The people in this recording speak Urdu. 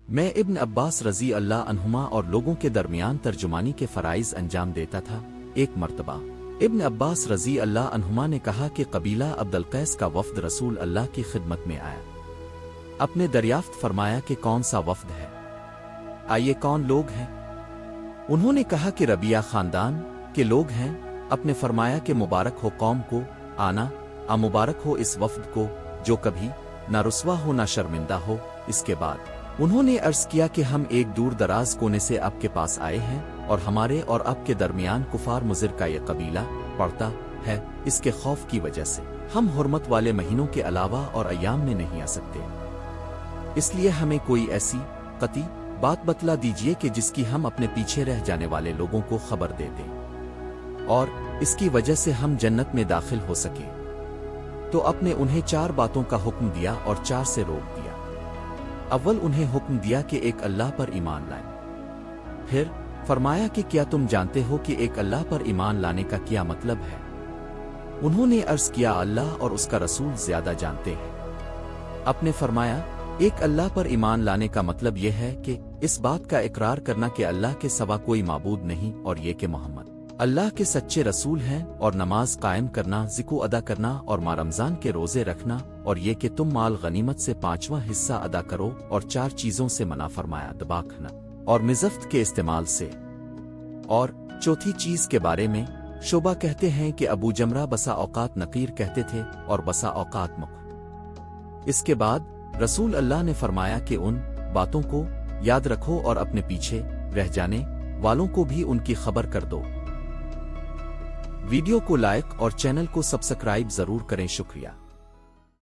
میں ابن عباس رضی اللہ عنہما اور لوگوں کے درمیان ترجمانی کے فرائض انجام دیتا تھا۔ ایک مرتبہ ابن عباس رضی اللہ عنہما نے کہا کہ قبیلہ عبد القیس کا وفد رسول اللہ کی خدمت میں آیا۔ اپنے دریافت فرمایا کہ کون سا وفد ہے؟ آئیے کون لوگ ہیں؟ انہوں نے کہا کہ ربیہ خاندان کے لوگ ہیں۔ اپنے فرمایا کہ مبارک ہو قوم کو آنا، مبارک ہو اس وفد کو جو کبھی نہ رسوا ہو نہ شرمندہ ہو۔ اس کے بعد انہوں نے عرض کیا کہ ہم ایک دور دراز کونے سے آپ کے پاس آئے ہیں اور ہمارے اور آپ کے درمیان کفار مضر کا یہ قبیلہ پڑتا ہے۔ اس کے خوف کی وجہ سے ہم حرمت والے مہینوں کے علاوہ اور ایام میں نہیں آ سکتے، اس لیے ہمیں کوئی ایسی قطعی بات بتلا دیجئے کہ جس کی ہم اپنے پیچھے رہ جانے والے لوگوں کو خبر دے دیں اور اس کی وجہ سے ہم جنت میں داخل ہو سکیں۔ تو اپنے انہیں 4 باتوں کا حکم دیا اور 4 سے روک دیا۔ اول انہیں حکم دیا کہ ایک اللہ پر ایمان لائیں۔ پھر فرمایا کہ کیا تم جانتے ہو کہ ایک اللہ پر ایمان لانے کا کیا مطلب ہے؟ انہوں نے عرض کیا اللہ اور اس کا رسول زیادہ جانتے ہیں۔ اپنے فرمایا ایک اللہ پر ایمان لانے کا مطلب یہ ہے کہ اس بات کا اقرار کرنا کہ اللہ کے سوا کوئی معبود نہیں اور یہ کہ محمد اللہ کے سچے رسول ہیں، اور نماز قائم کرنا، زکوٰۃ ادا کرنا اور ماہ رمضان کے روزے رکھنا، اور یہ کہ تم مال غنیمت سے 5واں حصہ ادا کرو، اور 4 چیزوں سے منع فرمایا، دبا کھانا اور مزفت کے استعمال سے۔ اور چوتھی چیز کے بارے میں شعبہ کہتے ہیں کہ ابو جمرہ بسا اوقات نقیر کہتے تھے اور بسا اوقات مخ۔ اس کے بعد رسول اللہ نے فرمایا کہ ان باتوں کو یاد رکھو اور اپنے پیچھے رہ جانے والوں کو بھی ان کی خبر کر دو۔ ویڈیو کو لائک اور چینل کو سبسکرائب ضرور کریں۔ شکریہ۔